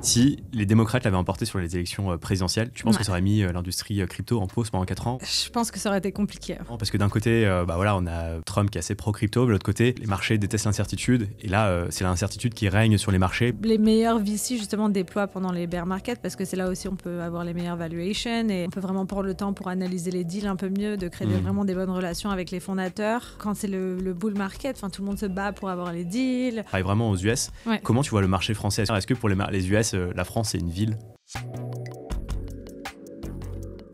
Si les démocrates l'avaient emporté sur les élections présidentielles, tu penses Ouais. que ça aurait mis l'industrie crypto en pause pendant 4 ans? Je pense que ça aurait été compliqué. Parce que d'un côté, on a Trump qui est assez pro-crypto, de l'autre côté, les marchés détestent l'incertitude. Et là, c'est l'incertitude qui règne sur les marchés. Les meilleurs VC justement déploient pendant les bear markets parce que c'est là aussi on peut avoir les meilleures valuations et on peut vraiment prendre le temps pour analyser les deals un peu mieux, de créer vraiment des bonnes relations avec les fondateurs. Quand c'est le bull market, tout le monde se bat pour avoir les deals. Travaille vraiment aux US. Ouais. Comment tu vois le marché français? Est-ce que pour les US, la France c'est une ville?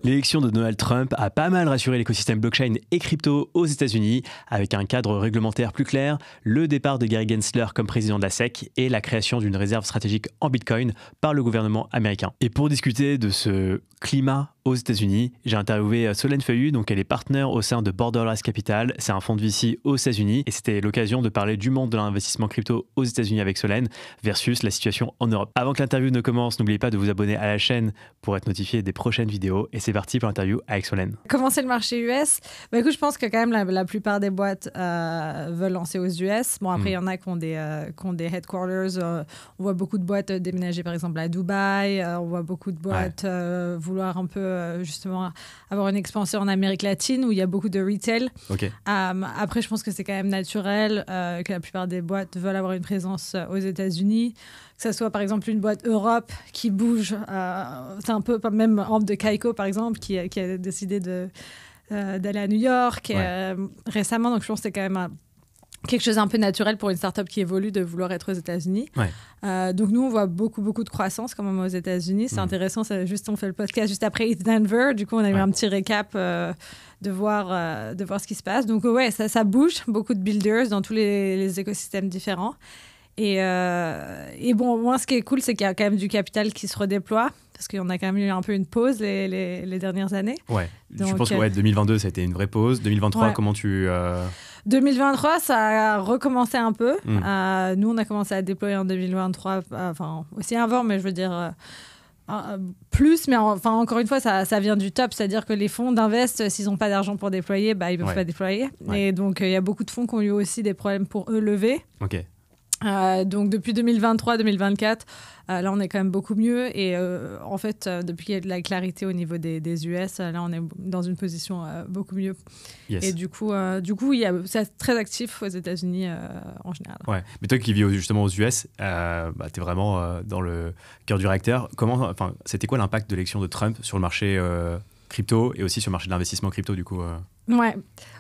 L'élection de Donald Trump a pas mal rassuré l'écosystème blockchain et crypto aux États-Unis, avec un cadre réglementaire plus clair, le départ de Gary Gensler comme président de la SEC et la création d'une réserve stratégique en Bitcoin par le gouvernement américain. Et pour discuter de ce climat aux États-Unis, j'ai interviewé Solène Feuillu, donc elle est partenaire au sein de Borderless Capital, c'est un fonds de VC aux États-Unis, et c'était l'occasion de parler du monde de l'investissement crypto aux États-Unis avec Solène versus la situation en Europe. Avant que l'interview ne commence, n'oubliez pas de vous abonner à la chaîne pour être notifié des prochaines vidéos, et c'est parti pour l'interview avec Solène. Comment c'est le marché US? Écoute, je pense que quand même la plupart des boîtes veulent lancer aux US. Bon, après, il y en a qui ont des headquarters. On voit beaucoup de boîtes déménager, par exemple, à Dubaï. On voit beaucoup de boîtes vouloir un peu, justement, avoir une expansion en Amérique latine où il y a beaucoup de retail. Okay. Après, je pense que c'est quand même naturel que la plupart des boîtes veulent avoir une présence aux États-Unis. Que ce soit, par exemple, une boîte Europe qui bouge. C'est un peu même Amp de Kaiko, par exemple, qui a décidé d'aller à New York récemment. Donc, je pense que c'est quand même quelque chose d'un peu naturel pour une startup qui évolue de vouloir être aux États-Unis. Ouais. Donc, nous, on voit beaucoup de croissance quand même aux États-Unis. C'est intéressant. On fait le podcast juste après East Denver. Du coup, on a eu un petit récap de voir ce qui se passe. Donc, ouais, ça bouge. Beaucoup de builders dans tous les écosystèmes différents. Et bon, moi, ce qui est cool, c'est qu'il y a quand même du capital qui se redéploie, parce qu'on a quand même eu un peu une pause les dernières années. Ouais. Donc, je pense que 2022, ça a été une vraie pause. 2023, comment tu... 2023, ça a recommencé un peu. Nous, on a commencé à déployer en 2023, aussi avant, mais je veux dire... plus, mais encore une fois, ça vient du top, c'est-à-dire que les fonds d'invest, s'ils n'ont pas d'argent pour déployer, ils ne peuvent pas déployer. Ouais. Et donc, il y a beaucoup de fonds qui ont eu aussi des problèmes pour eux lever. Ok. Donc depuis 2023-2024, là on est quand même beaucoup mieux et en fait depuis qu'il y a de la clarité au niveau des US, là on est dans une position beaucoup mieux. Yes. Et du coup c'est très actif aux États-Unis en général. Ouais. Mais toi qui vis justement aux US, t'es vraiment dans le cœur du réacteur. C'était quoi l'impact de l'élection de Trump sur le marché crypto et aussi sur le marché de l'investissement crypto du coup Ouais,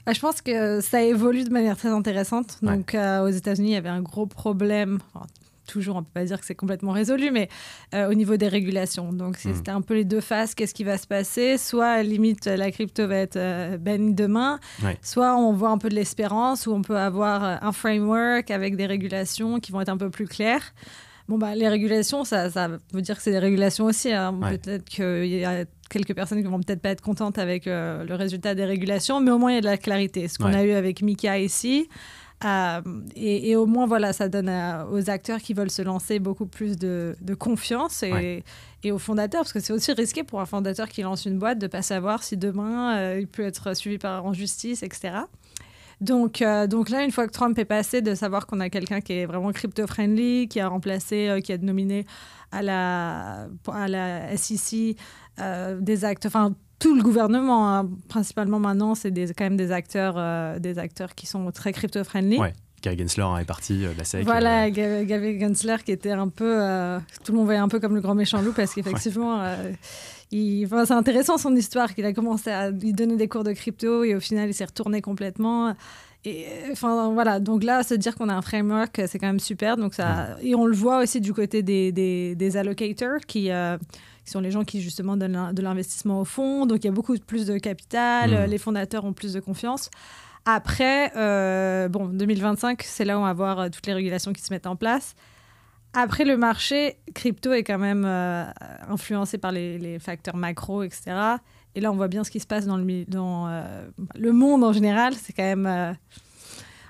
je pense que ça évolue de manière très intéressante. Donc, aux États-Unis, il y avait un gros problème. Toujours, on ne peut pas dire que c'est complètement résolu, mais au niveau des régulations. Donc, c'était un peu les deux faces. Qu'est-ce qui va se passer? Soit, limite, la crypto va être bannie demain. Soit, on voit un peu de l'espérance où on peut avoir un framework avec des régulations qui vont être un peu plus claires. Bon, les régulations, ça veut dire que c'est des régulations aussi. Hein. Peut-être qu'il y a quelques personnes qui vont peut-être pas être contentes avec le résultat des régulations, mais au moins il y a de la clarité. Ce qu'on a eu avec Mika ici, et au moins voilà, ça donne aux acteurs qui veulent se lancer beaucoup plus de confiance et aux fondateurs, parce que c'est aussi risqué pour un fondateur qui lance une boîte de pas savoir si demain il peut être suivi en justice, etc. Donc là, une fois que Trump est passé, de savoir qu'on a quelqu'un qui est vraiment crypto-friendly, qui a remplacé, qui a nominé à la SEC des acteurs, tout le gouvernement, hein, principalement maintenant, c'est quand même des acteurs qui sont très crypto-friendly. Ouais. Gary Gensler est parti de la SEC. Voilà, Gary Gensler qui était un peu... tout le monde voyait un peu comme le grand méchant loup parce qu'effectivement... c'est intéressant son histoire, qu'il a commencé à lui donner des cours de crypto et au final, il s'est retourné complètement. Et voilà, donc là, se dire qu'on a un framework, c'est quand même super. Donc et on le voit aussi du côté des allocators qui sont les gens qui justement donnent de l'investissement au fond. Donc il y a beaucoup plus de capital, les fondateurs ont plus de confiance. Après, 2025, c'est là où on va voir toutes les régulations qui se mettent en place. Après, le marché crypto est quand même influencé par les facteurs macro, etc. Et là, on voit bien ce qui se passe dans le monde en général. C'est quand même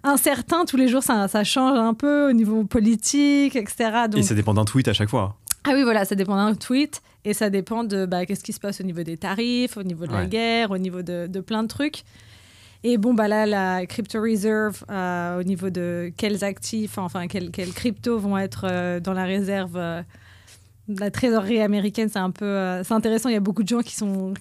incertain. Tous les jours, ça change un peu au niveau politique, etc. Donc... Et ça dépend d'un tweet à chaque fois. Ah oui, voilà, ça dépend d'un tweet. Et ça dépend de qu'est-ce qui se passe au niveau des tarifs, au niveau de la guerre, au niveau de plein de trucs. Et là, la crypto reserve, au niveau de quels actifs, quels cryptos vont être dans la réserve la trésorerie américaine, c'est un peu c'est intéressant. Il y a beaucoup de gens qui sont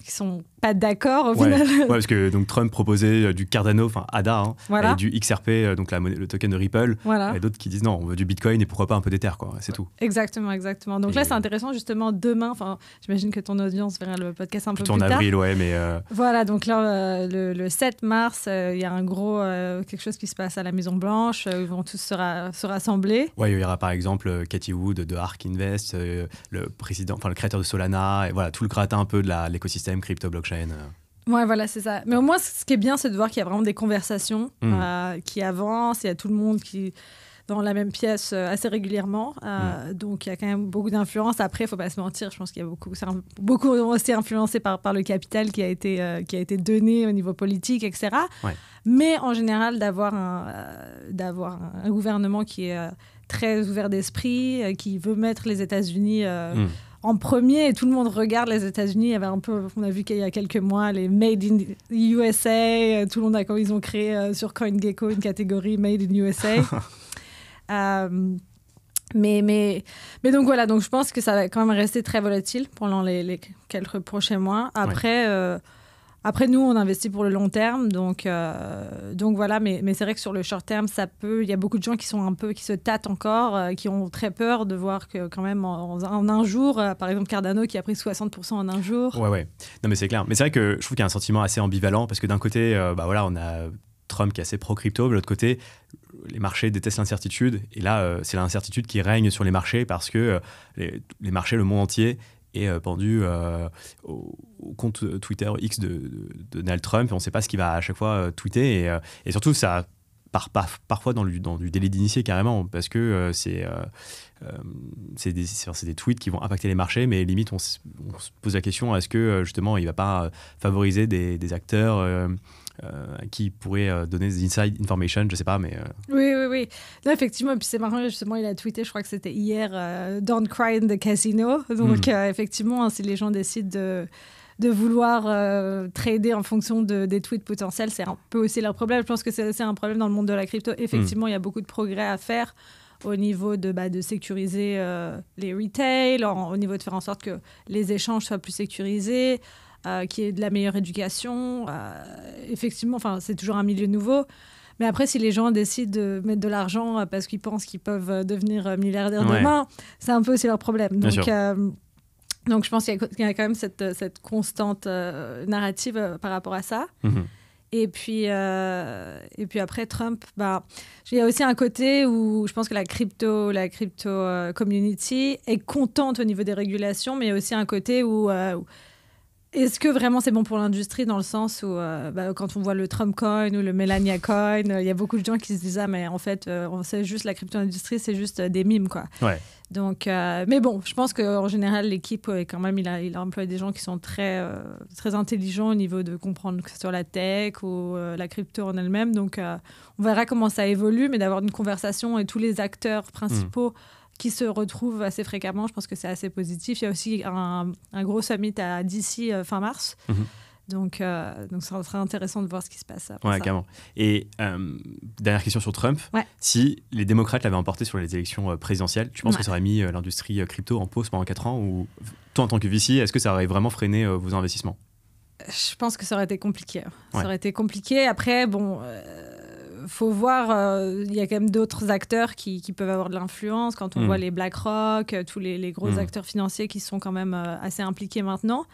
pas d'accord au final. Ouais, parce que donc Trump proposait du Cardano, enfin ADA, hein, voilà. et du XRP, donc le token de Ripple. Voilà. Et d'autres qui disent non, on veut du Bitcoin et pourquoi pas un peu d'Ether, quoi. C'est tout. Exactement. Donc là, c'est intéressant justement demain. Enfin, j'imagine que ton audience verra le podcast un peu plus tard. Plutôt en avril, ouais, mais. Voilà, donc là, le 7 mars, il y a un gros quelque chose qui se passe à la Maison Blanche. Ils vont tous se rassembler. Ouais, il y aura par exemple Cathie Wood de ARK Invest, le créateur de Solana, et voilà tout le gratin un peu de l'écosystème crypto blockchain. Ouais, voilà, c'est ça. Mais au moins, ce qui est bien, c'est de voir qu'il y a vraiment des conversations qui avancent. Il y a tout le monde qui dans la même pièce assez régulièrement. Donc, il y a quand même beaucoup d'influence. Après, il ne faut pas se mentir, je pense qu'il y a beaucoup aussi influencé par le capital qui a été donné au niveau politique, etc. Ouais. Mais en général, d'avoir un gouvernement qui est très ouvert d'esprit, qui veut mettre les États-Unis en premier, et tout le monde regarde les États-Unis. Il y avait on a vu qu'il y a quelques mois les Made in USA. Tout le monde quand ils ont créé sur CoinGecko une catégorie Made in USA. Mais donc voilà, donc je pense que ça va quand même rester très volatile pendant les quelques prochains mois. Après, nous, on investit pour le long terme, donc voilà. Mais c'est vrai que sur le short terme, il y a beaucoup de gens qui se tâtent encore, qui ont très peur de voir que quand même en un jour, par exemple Cardano qui a pris 60% en un jour. Ouais. Non, mais c'est clair. Mais c'est vrai que je trouve qu'il y a un sentiment assez ambivalent parce que d'un côté, on a Trump qui est assez pro-crypto, de l'autre côté, les marchés détestent l'incertitude. Et là, c'est l'incertitude qui règne sur les marchés parce que les marchés, le monde entier, est pendu au compte Twitter X de Donald Trump. Et on ne sait pas ce qu'il va à chaque fois tweeter. Et surtout, ça part parfois dans du délit d'initié carrément, parce que c'est des tweets qui vont impacter les marchés, mais limite, on se pose la question, est-ce que justement, il ne va pas favoriser des acteurs qui pourraient donner des inside information, je ne sais pas, mais... Oui. Non, effectivement, et puis c'est marrant, justement, il a tweeté, je crois que c'était hier, Don't cry in the casino. Donc, effectivement, si les gens décident de vouloir trader en fonction des tweets potentiels, c'est un peu aussi leur problème. Je pense que c'est un problème dans le monde de la crypto. Effectivement, il y a beaucoup de progrès à faire au niveau de sécuriser les retail, au niveau de faire en sorte que les échanges soient plus sécurisés, qu'il y ait de la meilleure éducation. Effectivement, c'est toujours un milieu nouveau. Mais après, si les gens décident de mettre de l'argent parce qu'ils pensent qu'ils peuvent devenir milliardaires demain, c'est un peu aussi leur problème. Donc je pense qu'il y a quand même cette constante narrative par rapport à ça. Et puis après Trump, il y a aussi un côté où je pense que la crypto community est contente au niveau des régulations, mais il y a aussi un côté où est-ce que vraiment c'est bon pour l'industrie, dans le sens où quand on voit le Trump coin ou le Melania coin, il y a beaucoup de gens qui se disent mais en fait on sait juste la crypto-industrie, c'est juste des mimes, quoi. Ouais. Donc, mais bon, je pense qu'en général, l'équipe, quand même, il a employé des gens qui sont très, très intelligents au niveau de comprendre que ce soit la tech ou la crypto en elle-même. Donc, on verra comment ça évolue, mais d'avoir une conversation et tous les acteurs principaux qui se retrouvent assez fréquemment, je pense que c'est assez positif. Il y a aussi un gros summit à DC fin mars. Donc, ça sera intéressant de voir ce qui se passe après ça. Carrément. Et dernière question sur Trump. Si les démocrates l'avaient emporté sur les élections présidentielles, tu penses que ça aurait mis l'industrie crypto en pause pendant 4 ans, ou toi, en tant que VC, est-ce que ça aurait vraiment freiné vos investissements? Je pense que ça aurait été compliqué. Ça aurait été compliqué. Après, faut voir, il y a quand même d'autres acteurs qui peuvent avoir de l'influence. Quand on voit les BlackRock, tous les gros acteurs financiers qui sont quand même assez impliqués maintenant,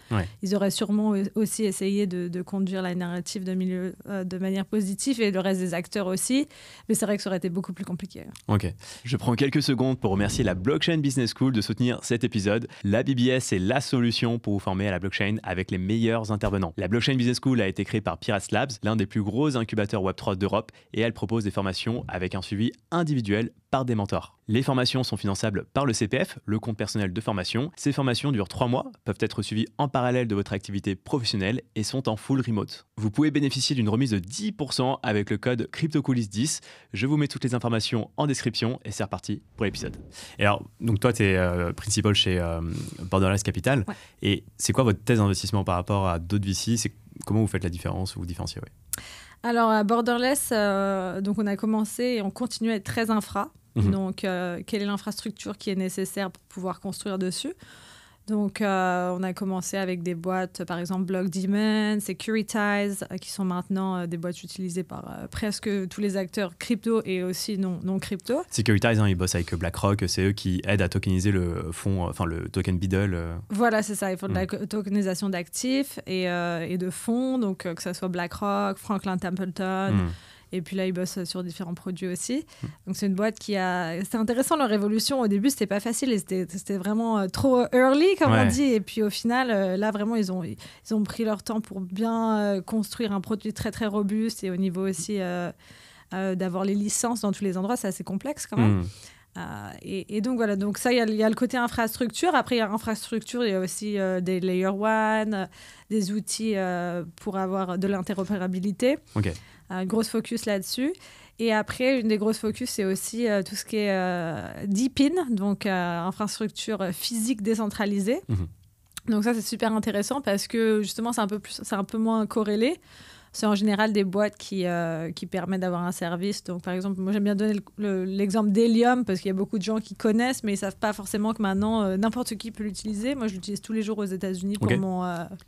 ils auraient sûrement aussi essayé de conduire la narrative de manière positive, et le reste des acteurs aussi. Mais c'est vrai que ça aurait été beaucoup plus compliqué. Ok. Je prends quelques secondes pour remercier la Blockchain Business School de soutenir cet épisode. La BBS est la solution pour vous former à la blockchain avec les meilleurs intervenants. La Blockchain Business School a été créée par Pirates Labs, l'un des plus gros incubateurs Web3 d'Europe, et elle propose des formations avec un suivi individuel par des mentors. Les formations sont finançables par le CPF, le compte personnel de formation. Ces formations durent 3 mois, peuvent être suivies en parallèle de votre activité professionnelle et sont en full remote. Vous pouvez bénéficier d'une remise de 10% avec le code CryptoCoolies10. Je vous mets toutes les informations en description et c'est reparti pour l'épisode. Et alors, donc toi, tu es principal chez Borderless Capital. Et c'est quoi votre thèse d'investissement par rapport à d'autres VC? Comment vous faites la différence ou vous différenciez? Alors, à Borderless, donc on a commencé et on continue à être très infra. Donc, quelle est l'infrastructure qui est nécessaire pour pouvoir construire dessus? Donc, on a commencé avec des boîtes, par exemple Blockdaemon, Securitize, qui sont maintenant des boîtes utilisées par presque tous les acteurs crypto et aussi non crypto. Securitize, ils bossent avec BlackRock, c'est eux qui aident à tokeniser le fonds, le token Beedle. Voilà, c'est ça, ils font de la tokenisation d'actifs et de fonds, donc que ce soit BlackRock, Franklin Templeton. Et puis là, ils bossent sur différents produits aussi. Donc, c'est une boîte qui a... C'était intéressant, leur évolution. Au début, c'était pas facile et c'était vraiment trop early, comme on dit. Et puis, au final, là, vraiment, ils ont pris leur temps pour bien construire un produit très, très robuste. Et au niveau aussi d'avoir les licences dans tous les endroits, c'est assez complexe quand même. Et donc, voilà. Donc, ça, il y a le côté infrastructure. Après, il y a infrastructure, il y a aussi des Layer 1, des outils pour avoir de l'interopérabilité. OK. Une grosse focus là-dessus. Et après, une des grosses focus, c'est aussi tout ce qui est DePIN, donc infrastructure physique décentralisée. Donc ça, c'est super intéressant parce que justement, c'est un peu moins corrélé. C'est en général des boîtes qui permettent d'avoir un service. Donc, par exemple, moi, j'aime bien donner l'exemple d'Helium parce qu'il y a beaucoup de gens qui connaissent, mais ils ne savent pas forcément que maintenant, n'importe qui peut l'utiliser. Moi, je l'utilise tous les jours aux États-Unis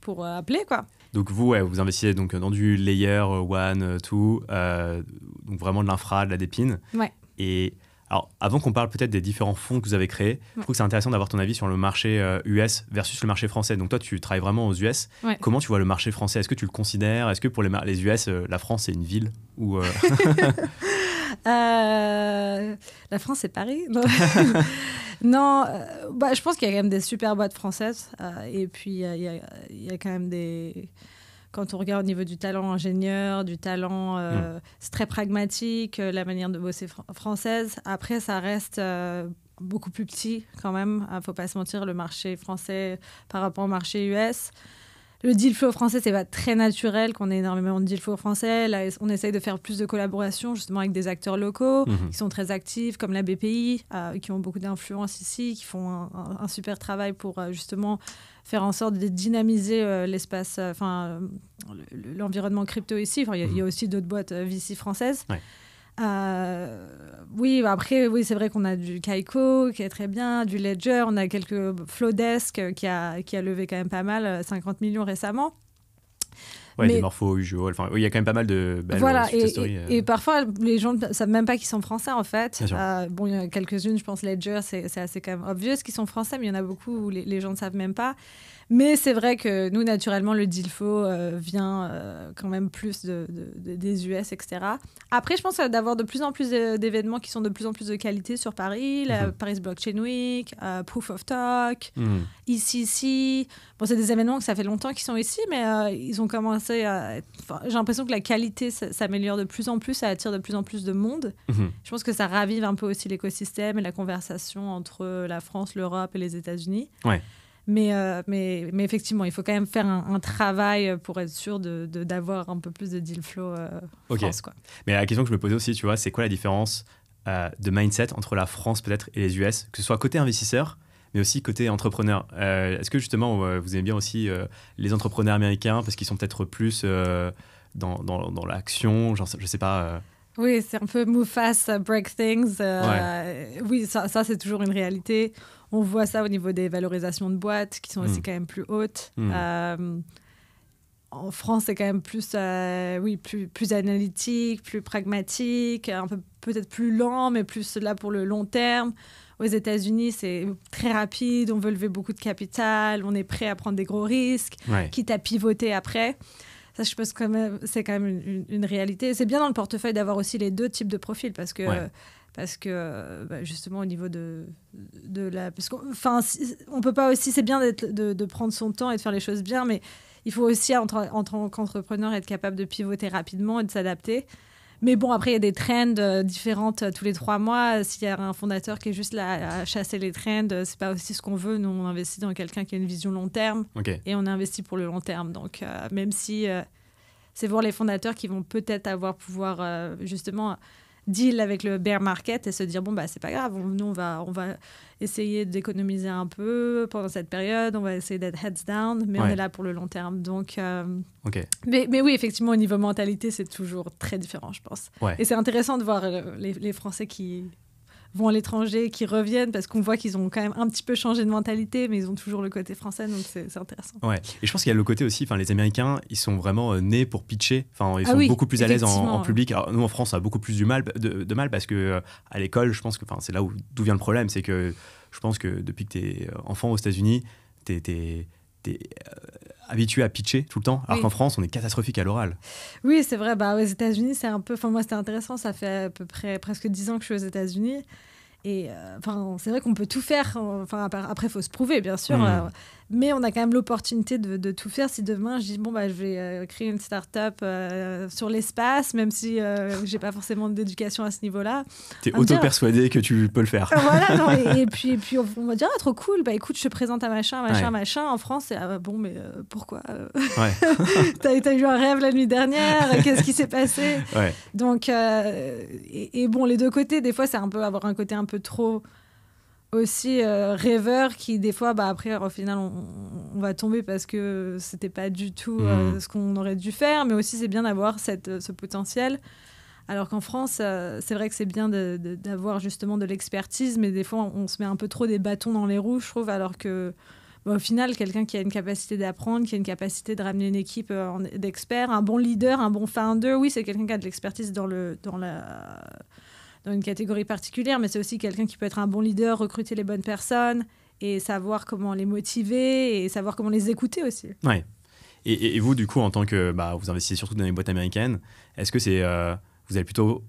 pour appeler, quoi. Donc, vous investissez donc dans du Layer 1, 2, donc vraiment de l'infra, de la DePIN. Ouais. Et alors, avant qu'on parle peut-être des différents fonds que vous avez créés, je trouve que c'est intéressant d'avoir ton avis sur le marché US versus le marché français. Donc toi, tu travailles vraiment aux US. Ouais. Comment tu vois le marché français? Est-ce que tu le considères? Est-ce que pour les US, la France, c'est une ville ou La France, c'est Paris. Non, je pense qu'il y a quand même des super boîtes françaises. Et puis, il y a quand même des... Quand on regarde au niveau du talent ingénieur, du talent, c'est très pragmatique, la manière de bosser française. Après, ça reste beaucoup plus petit quand même. Il ne faut pas se mentir, le marché français par rapport au marché US. Le deal flow français, c'est pas très naturel qu'on ait énormément de deal flow français. Là, on essaye de faire plus de collaborations justement avec des acteurs locaux qui sont très actifs, comme la BPI, qui ont beaucoup d'influence ici, qui font un super travail pour justement faire en sorte de dynamiser l'espace, l'environnement crypto ici. Il y a aussi d'autres boîtes VC françaises. Ouais. Oui, après, c'est vrai qu'on a du Kaiko qui est très bien, du Ledger, on a quelques Flowdesk qui a levé quand même pas mal, 50 millions récemment. Ouais, des Morpho, Usual, il y a quand même pas mal de belles success stories. Et parfois, les gens ne savent même pas qu'ils sont français, en fait. Il y a quelques-unes, je pense, Ledger, c'est assez quand même obvious qu'ils sont français, mais il y en a beaucoup où les gens ne savent même pas. Mais c'est vrai que nous, naturellement, le deal flow vient quand même plus des US, etc. Après, je pense d'avoir de plus en plus d'événements qui sont de plus en plus de qualité sur Paris, la Paris Blockchain Week, Proof of Talk, ECC. Bon, c'est des événements que ça fait longtemps qu'ils sont ici, mais ils ont commencé à... j'ai l'impression que la qualité s'améliore de plus en plus, ça attire de plus en plus de monde. Je pense que ça ravive un peu aussi l'écosystème et la conversation entre la France, l'Europe et les États-Unis. Ouais. Mais effectivement, il faut quand même faire un travail pour être sûr d'avoir un peu plus de deal flow France, quoi. Mais la question que je me posais aussi, tu vois, c'est quoi la différence de mindset entre la France peut-être et les US, que ce soit côté investisseur, mais aussi côté entrepreneur. Est-ce que justement, vous aimez bien aussi les entrepreneurs américains parce qu'ils sont peut-être plus dans l'action, genre, je sais pas... Oui, c'est un peu move fast, break things. Oui, ça c'est toujours une réalité. On voit ça au niveau des valorisations de boîtes qui sont aussi quand même plus hautes. En France, c'est quand même plus analytique, plus pragmatique, un peu peut-être plus lent, mais plus là pour le long terme. Aux États-Unis, c'est très rapide, on veut lever beaucoup de capital, on est prêt à prendre des gros risques, quitte à pivoter après. Ça, je pense que c'est quand même une réalité. C'est bien dans le portefeuille d'avoir aussi les deux types de profils parce que justement au niveau de la... on peut pas aussi... C'est bien de prendre son temps et de faire les choses bien, mais il faut aussi, en tant qu'entrepreneur, être capable de pivoter rapidement et de s'adapter. Mais bon, après, il y a des trends différentes tous les 3 mois. S'il y a un fondateur qui est juste là à chasser les trends, c'est pas aussi ce qu'on veut. Nous, on investit dans quelqu'un qui a une vision long terme et on investit pour le long terme. Donc, même si c'est voir les fondateurs qui vont peut-être pouvoir justement deal avec le bear market et se dire bon, bah, c'est pas grave, nous, on va essayer d'économiser un peu pendant cette période, on va essayer d'être heads down, mais on est là pour le long terme. Donc, mais oui, effectivement, au niveau mentalité, c'est toujours très différent, je pense. Et c'est intéressant de voir les Français qui vont à l'étranger, qui reviennent, parce qu'on voit qu'ils ont quand même un petit peu changé de mentalité, mais ils ont toujours le côté français, donc c'est intéressant. Ouais. Et je pense qu'il y a le côté aussi, les Américains, ils sont vraiment nés pour pitcher, ils sont beaucoup plus à l'aise en public. Alors, nous, en France, on a beaucoup plus de mal parce que à l'école, je pense que c'est là d'où vient le problème, c'est que je pense que depuis que tu es enfant aux États-Unis, t'es habitué à pitcher tout le temps, alors qu'en France, on est catastrophique à l'oral. Oui, c'est vrai. Aux États-Unis, c'est un peu... moi, c'était intéressant. Ça fait à peu près presque 10 ans que je suis aux États-Unis. Et c'est vrai qu'on peut tout faire. Après, il faut se prouver, bien sûr. Mais on a quand même l'opportunité de tout faire. Si demain, je dis, je vais créer une start-up sur l'espace, même si je n'ai pas forcément d'éducation à ce niveau-là. Tu es auto-persuadé que tu peux le faire. Voilà, non, et puis on va dire, trop cool, écoute, je te présente à machin. En France, c'est mais pourquoi t'as eu un rêve la nuit dernière, qu'est-ce qui s'est passé? Donc, et bon, les deux côtés, des fois, c'est un peu avoir un côté un peu trop aussi rêveur qui des fois après au final on va tomber parce que c'était pas du tout ce qu'on aurait dû faire, mais aussi c'est bien d'avoir ce potentiel, alors qu'en France c'est vrai que c'est bien d'avoir justement de l'expertise, mais des fois on se met un peu trop des bâtons dans les roues, je trouve, alors que au final quelqu'un qui a une capacité d'apprendre, qui a une capacité de ramener une équipe d'experts, un bon leader, un bon founder, oui, c'est quelqu'un qui a de l'expertise dans une catégorie particulière, mais c'est aussi quelqu'un qui peut être un bon leader, recruter les bonnes personnes et savoir comment les motiver et savoir comment les écouter aussi. Ouais. Et vous, du coup, en tant que... vous investissez surtout dans les boîtes américaines, est-ce que c'est... vous allez plutôt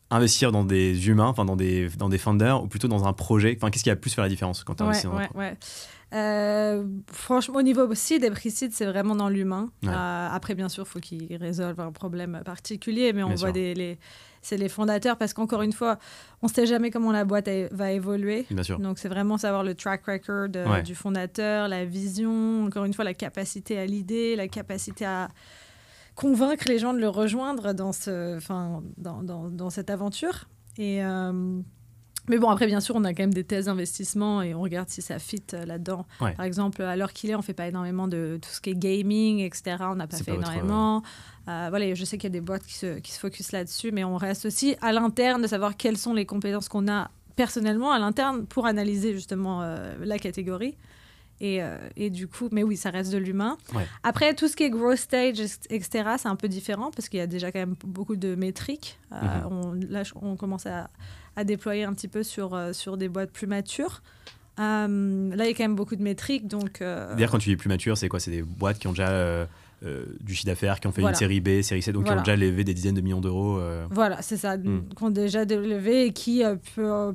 investir dans des humains, dans des founders, ou plutôt dans un projet? Qu'est-ce qui a plus fait la différence quand tu investis dans un projet? Franchement, au niveau seed et pre-seed, c'est vraiment dans l'humain. Après, bien sûr, il faut qu'ils résolvent un problème particulier, mais on voit c'est les fondateurs, parce qu'encore une fois, on ne sait jamais comment la boîte va évoluer. Bien sûr. Donc, c'est vraiment savoir le track record du fondateur, la vision, encore une fois, la capacité à l'idée, la capacité à convaincre les gens de le rejoindre dans cette aventure. Mais bon, après, bien sûr, on a quand même des thèses d'investissement et on regarde si ça fit là-dedans. Par exemple, à l'heure qu'il est, on ne fait pas énormément de tout ce qui est gaming, etc. On n'a pas fait énormément. Je sais qu'il y a des boîtes qui se focusent là-dessus, mais on reste aussi à l'interne de savoir quelles sont les compétences qu'on a personnellement à l'interne pour analyser justement la catégorie. Et du coup, mais oui, ça reste de l'humain. Après, tout ce qui est growth stage, etc., c'est un peu différent parce qu'il y a déjà quand même beaucoup de métriques. On commence à déployer un petit peu sur des boîtes plus matures. Là, il y a quand même beaucoup de métriques. D'ailleurs, quand tu dis plus mature, c'est quoi? C'est des boîtes qui ont déjà du chiffre d'affaires, qui ont fait une série B, série C, donc qui ont déjà levé des dizaines de millions d'euros. Voilà, c'est ça, qui ont déjà levé et qui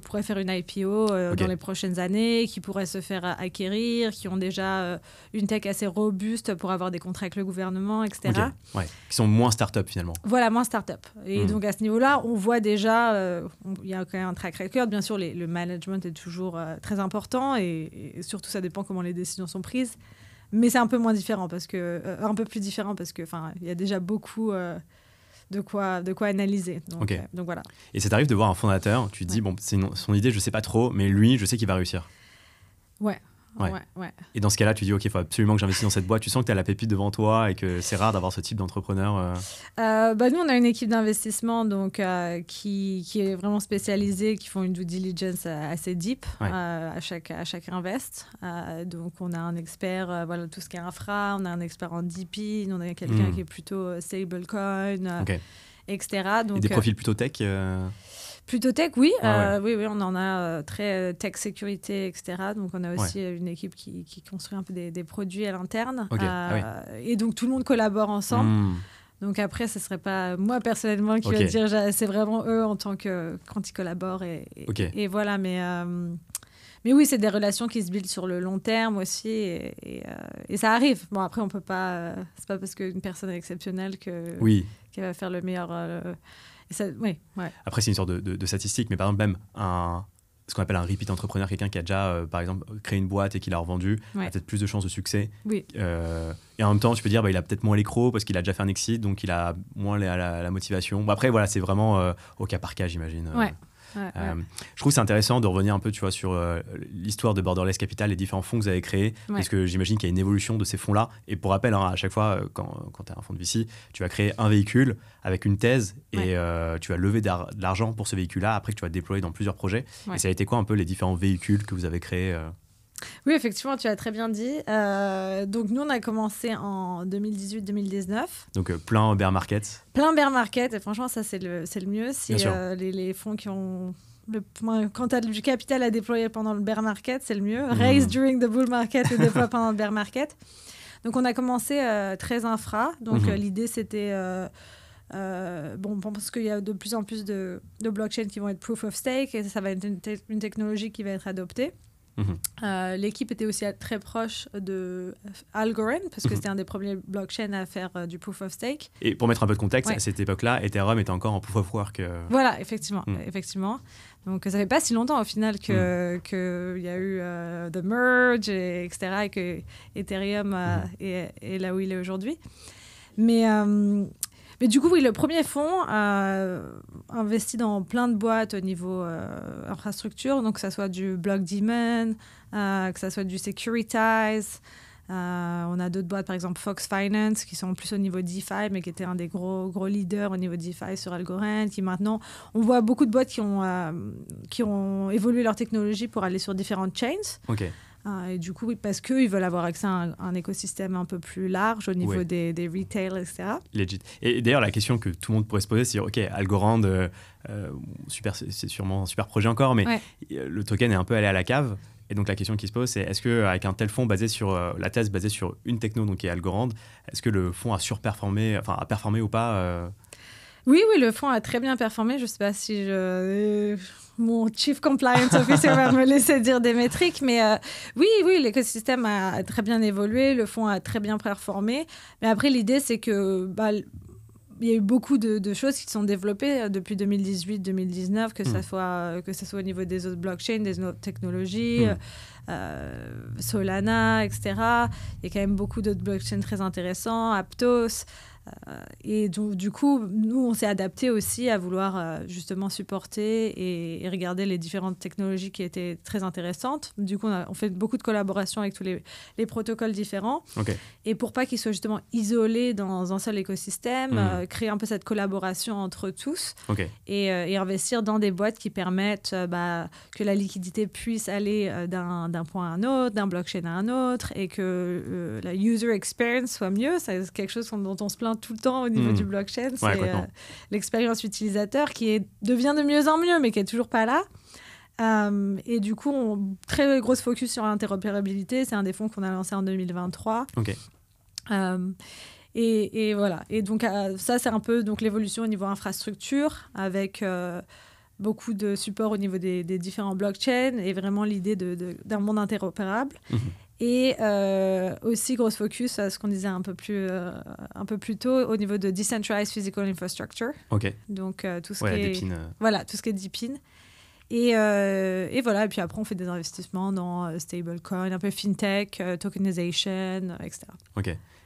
pourraient faire une IPO dans les prochaines années, qui pourraient se faire acquérir, qui ont déjà une tech assez robuste pour avoir des contrats avec le gouvernement, etc. Qui sont moins start-up finalement. Voilà, moins start-up. Et donc à ce niveau-là, on voit déjà, il y a quand même un track record. Bien sûr, le management est toujours très important et surtout, ça dépend comment les décisions sont prises. Mais c'est un peu moins différent un peu plus différent parce que il y a déjà beaucoup de quoi analyser. Donc voilà. Et ça t'arrive de voir un fondateur, tu te dis c'est son idée, je sais pas trop, mais lui, je sais qu'il va réussir. Ouais. Et dans ce cas-là, tu dis ok, il faut absolument que j'investisse dans cette boîte. Tu sens que tu as la pépite devant toi et que c'est rare d'avoir ce type d'entrepreneur. Nous, on a une équipe d'investissement qui est vraiment spécialisée, qui font une due diligence assez deep à chaque invest. Donc, on a un expert, tout ce qui est infra, on a un expert en DP, on a quelqu'un qui est plutôt stablecoin, etc. Donc, et des profils plutôt tech Plutôt tech, oui. Oui, on en a très tech sécurité, etc. Donc, on a aussi une équipe qui construit un peu des produits à l'interne. Et donc, tout le monde collabore ensemble. Donc, après, ce ne serait pas moi, personnellement, qui va dire, c'est vraiment eux en tant que quand ils collaborent. Et voilà, mais oui, c'est des relations qui se buildent sur le long terme aussi. Et ça arrive. Bon, après, on peut pas... c'est pas parce qu'une personne est exceptionnelle qu'elle va faire le meilleur... Après, c'est une sorte de statistique, mais par exemple, même ce qu'on appelle un repeat entrepreneur, quelqu'un qui a déjà, par exemple, créé une boîte et qui l'a revendue, a peut-être plus de chances de succès. Oui. Et en même temps, tu peux dire, il a peut-être moins les crocs parce qu'il a déjà fait un exit, donc il a moins la motivation. Bon, après, voilà, c'est vraiment au cas par cas, j'imagine. Ouais. Je trouve que c'est intéressant de revenir un peu, tu vois, sur l'histoire de Borderless Capital, les différents fonds que vous avez créés, parce que j'imagine qu'il y a une évolution de ces fonds-là. Et pour rappel, à chaque fois, quand tu as un fonds de VC, tu vas créer un véhicule avec une thèse et tu vas lever de l'argent pour ce véhicule-là, après que tu vas déployer dans plusieurs projets. Et ça a été quoi un peu les différents véhicules que vous avez créés Oui, effectivement, tu as très bien dit. Donc, nous, on a commencé en 2018-2019. Donc, plein bear market. Plein bear market. Et franchement, ça, c'est le mieux. C'est les fonds qui ont... Quand tu as du capital à déployer pendant le bear market, c'est le mieux. Raise during the bull market et déploie pendant le bear market. Donc, on a commencé très infra. Donc, l'idée, c'était... parce qu'il y a de plus en plus de blockchains qui vont être proof of stake et ça va être une technologie qui va être adoptée. L'équipe était aussi très proche de Algorand parce que c'était un des premiers blockchains à faire du proof of stake. Et pour mettre un peu de contexte, à cette époque-là, Ethereum était encore en proof of work. Voilà, effectivement. Donc ça fait pas si longtemps au final qu'il y a eu the merge, etc. et que Ethereum est là où il est aujourd'hui. Mais du coup, oui, le premier fonds a investi dans plein de boîtes au niveau infrastructure, donc que ça soit du Blockdaemon, que ça soit du Securitize. On a d'autres boîtes, par exemple Fox Finance, qui sont plus au niveau DeFi, mais qui étaient un des gros leaders au niveau DeFi sur Algorand, qui maintenant, on voit beaucoup de boîtes qui ont évolué leur technologie pour aller sur différentes chains. OK. Et du coup, oui, parce qu'ils veulent avoir accès à un écosystème un peu plus large au niveau des retail, etc. Legit. Et d'ailleurs, la question que tout le monde pourrait se poser, c'est OK, Algorand, c'est sûrement un super projet encore, mais le token est un peu allé à la cave. Et donc, la question qui se pose, c'est est-ce qu'avec un tel fonds basé sur la thèse basée sur une techno, donc qui est Algorand, est-ce que le fonds a surperformé, a performé ou pas Oui, le fonds a très bien performé. Je ne sais pas si mon Chief Compliance Officer va me laisser dire des métriques, mais oui, l'écosystème a très bien évolué, le fonds a très bien performé. Mais après, l'idée, c'est que il y a eu beaucoup de choses qui sont développées depuis 2018-2019, que ça soit au niveau des autres blockchains, des autres technologies, Solana, etc. Il y a quand même beaucoup d'autres blockchains très intéressants, Aptos. Et donc, du coup, nous, on s'est adapté aussi à vouloir justement supporter et regarder les différentes technologies qui étaient très intéressantes. Du coup, on fait beaucoup de collaborations avec tous les protocoles différents. Okay. Et pour pas qu'ils soient justement isolés dans un seul écosystème, créer un peu cette collaboration entre tous et investir dans des boîtes qui permettent que la liquidité puisse aller d'un point à un autre, d'un blockchain à un autre, et que la user experience soit mieux. C'est quelque chose dont on se plaint tout le temps au niveau du blockchain. C'est l'expérience utilisateur qui devient de mieux en mieux, mais qui est toujours pas là. Et du coup, très grosse focus sur l'interopérabilité. C'est un des fonds qu'on a lancé en 2023. Et voilà. Et donc, ça, c'est un peu donc, l'évolution au niveau infrastructure, avec beaucoup de support au niveau des différents blockchains et vraiment l'idée d'un monde interopérable. Et aussi, grosse focus à ce qu'on disait un peu plus tôt au niveau de Decentralized Physical Infrastructure. Donc, tout ce qui est... Voilà, tout ce qui est DePIN. Et voilà, et puis après, on fait des investissements dans stablecoin, un peu fintech, tokenization, etc.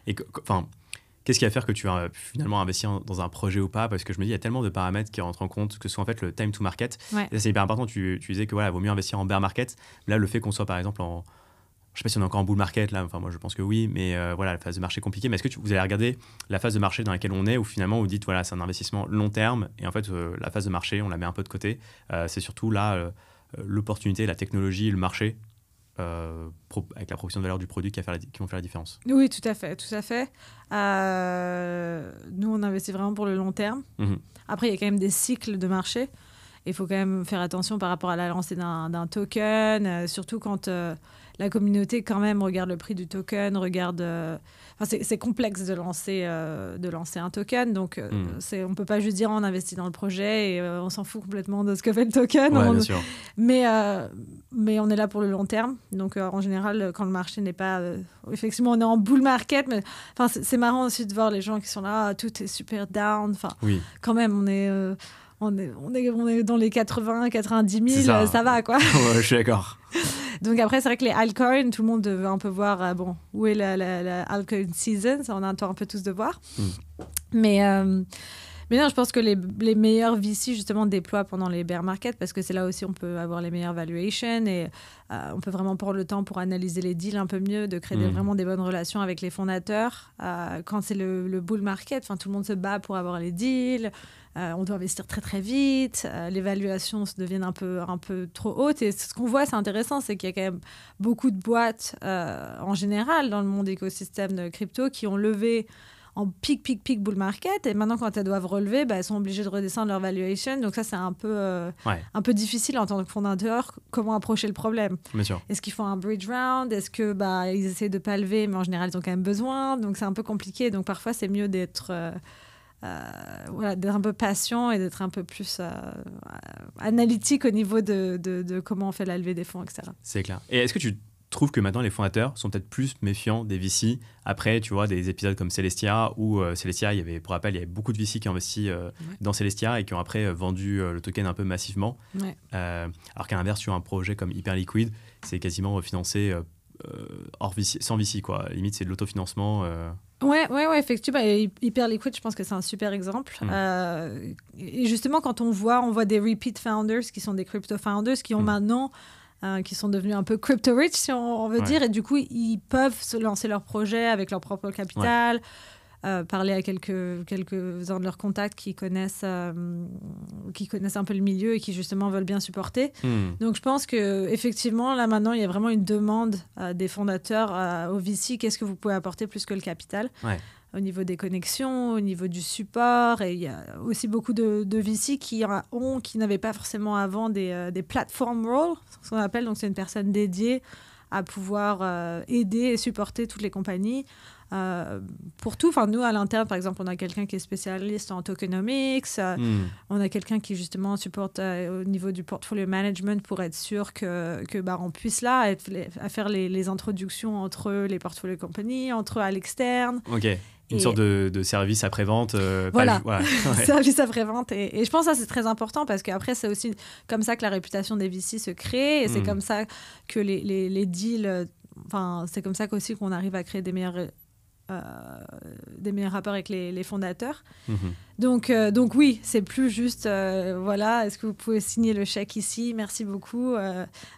Et qu'est-ce qui va faire que tu vas finalement investir dans un projet ou pas? Parce que je me dis, il y a tellement de paramètres qui rentrent en compte, que ce soit en fait le time to market. Et c'est hyper important. Tu disais que vaut mieux investir en bear market. Là, le fait qu'on soit par exemple je ne sais pas si on est encore en bull market là, moi je pense que oui, mais la phase de marché est compliquée. Mais est-ce que vous allez regarder la phase de marché dans laquelle on est, où finalement vous dites c'est un investissement long terme et en fait la phase de marché on la met un peu de côté, c'est surtout là l'opportunité, la technologie, le marché avec la proposition de valeur du produit qui vont faire la différence. Oui, tout à fait. Nous on investit vraiment pour le long terme. Après il y a quand même des cycles de marché. Il faut quand même faire attention par rapport à la lancée d'un token, surtout quand la communauté quand même regarde le prix du token, c'est complexe de lancer un token, donc on ne peut pas juste dire on investit dans le projet et on s'en fout complètement de ce que fait le token. Bien sûr. Mais on est là pour le long terme, donc en général quand le marché n'est pas... effectivement on est en bull market, mais c'est marrant aussi de voir les gens qui sont là, tout est super down, quand même on on est dans les 80, 90 000, ça va, quoi. Ouais, je suis d'accord. Donc après, c'est vrai que les altcoins, tout le monde veut un peu voir où est la altcoin season. Ça, on attend un peu tous de voir. Mais non, je pense que les meilleurs VC, justement, déploient pendant les bear markets parce que c'est là aussi on peut avoir les meilleures valuations et on peut vraiment prendre le temps pour analyser les deals un peu mieux, de créer vraiment des bonnes relations avec les fondateurs. Quand c'est le bull market, tout le monde se bat pour avoir les deals. On doit investir très très vite. Les valuations se deviennent un peu trop hautes. Et ce qu'on voit, c'est intéressant, c'est qu'il y a quand même beaucoup de boîtes en général dans le monde écosystème de crypto qui ont levé en pic bull market, et maintenant quand elles doivent relever, elles sont obligées de redescendre leur valuation. Donc ça, c'est un peu difficile en tant que fondateur, comment approcher le problème. Bien sûr. Est-ce qu'ils font un bridge round? Est-ce que ils essaient de pas lever, mais en général ils ont quand même besoin? Donc c'est un peu compliqué. Donc parfois c'est mieux d'être un peu patient et d'être un peu plus analytique au niveau de comment on fait la levée des fonds, etc. C'est clair. Et est-ce que tu trouves que maintenant les fondateurs sont peut-être plus méfiants des VC après, tu vois, des épisodes comme Celestia où Celestia, pour rappel, il y avait beaucoup de VC qui ont investi dans Celestia et qui ont après vendu le token un peu massivement. Ouais. Alors qu'à l'inverse, sur un projet comme Hyperliquid, c'est quasiment financé sans VC, quoi. Limite, c'est de l'autofinancement. Ouais, effectivement. Hyperliquid, je pense que c'est un super exemple. Et justement, quand on voit des repeat founders qui sont des crypto founders qui ont maintenant qui sont devenus un peu crypto-rich, si on veut dire, et du coup, ils peuvent se lancer leur projet avec leur propre capital, parler à quelques-uns de leurs contacts qui connaissent un peu le milieu et qui, justement, veulent bien supporter. Donc, je pense qu'effectivement, là, maintenant, il y a vraiment une demande des fondateurs au VC. Qu'est-ce que vous pouvez apporter plus que le capital ? Au niveau des connexions, au niveau du support. Et il y a aussi beaucoup de VC qui n'avaient pas forcément avant des platform roles, ce qu'on appelle. Donc, c'est une personne dédiée à pouvoir aider et supporter toutes les compagnies pour tout. Nous, à l'interne, par exemple, on a quelqu'un qui est spécialiste en tokenomics. On a quelqu'un qui, justement, supporte au niveau du portfolio management pour être sûr on puisse à faire les introductions entre les portfolio companies, entre eux à l'externe. OK. Une sorte de service après-vente. Voilà, service après-vente. Et je pense que ça, c'est très important parce qu'après, c'est aussi comme ça que la réputation des VC se crée et c'est comme ça que les deals... c'est comme ça aussi qu'on arrive à créer des meilleurs rapports avec les fondateurs. Donc oui, c'est plus juste est-ce que vous pouvez signer le chèque ici, merci beaucoup.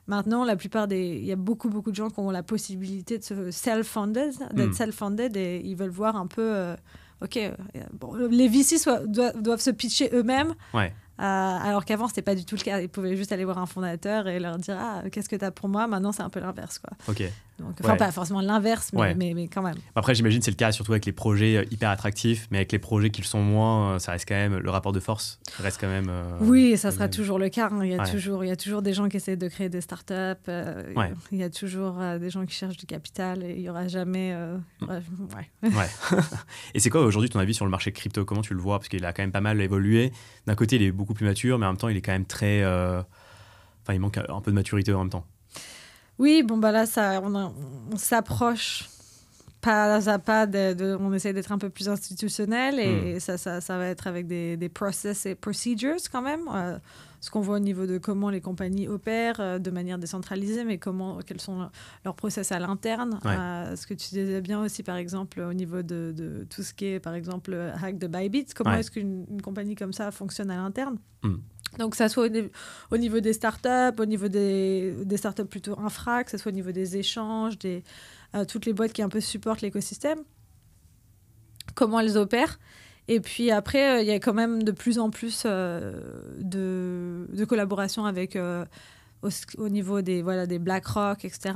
Maintenant, il y a beaucoup de gens qui ont la possibilité de se d'être self-funded et ils veulent voir un peu les VC doivent se pitcher eux-mêmes. Alors qu'avant, c'était pas du tout le cas. Ils pouvaient juste aller voir un fondateur et leur dire qu'est-ce que tu as pour moi. Maintenant, c'est un peu l'inverse, quoi. Donc, pas forcément l'inverse, mais quand même. Après, j'imagine que c'est le cas surtout avec les projets hyper attractifs, mais avec les projets qui le sont moins, ça reste quand même, le rapport de force reste quand même... oui, ça sera toujours le cas. Il y a toujours des gens qui essaient de créer des startups. Il y a toujours des gens qui cherchent du capital et il n'y aura jamais... Et c'est quoi aujourd'hui ton avis sur le marché crypto? Comment tu le vois? Parce qu'il a quand même pas mal évolué. D'un côté, il est beaucoup plus mature, mais en même temps, il est quand même très... il manque un peu de maturité en même temps. Oui, là, on s'approche pas à pas, on essaie d'être un peu plus institutionnel et ça va être avec des process et procedures quand même. Ce qu'on voit au niveau de comment les compagnies opèrent de manière décentralisée, mais quels sont leurs process à l'interne. Ce que tu disais bien aussi, par exemple, au niveau de tout ce qui est, par exemple, hack de Bybit, comment est-ce qu'une compagnie comme ça fonctionne à l'interne. Donc, que ça soit au niveau des startups, au niveau des startups plutôt infra, que ce soit au niveau des échanges, toutes les boîtes qui un peu supportent l'écosystème, comment elles opèrent. Et puis après, il y a quand même de plus en plus de collaboration avec au niveau des BlackRock, etc.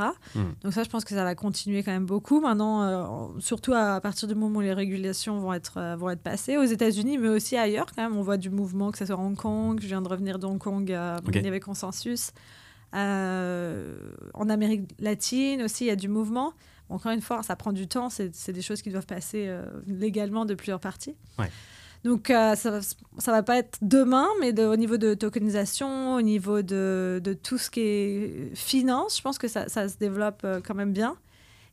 Donc ça, je pense que ça va continuer quand même beaucoup. Maintenant, surtout à partir du moment où les régulations vont être passées aux États-Unis, mais aussi ailleurs quand même. On voit du mouvement, que ce soit Hong Kong. Je viens de revenir de Hong Kong, il y avait Consensus. En Amérique latine aussi, il y a du mouvement. Encore une fois, ça prend du temps. C'est des choses qui doivent passer légalement de plusieurs parties. Donc, ça va pas être demain, mais au niveau de tokenisation, au niveau de tout ce qui est finance, je pense que ça se développe quand même bien.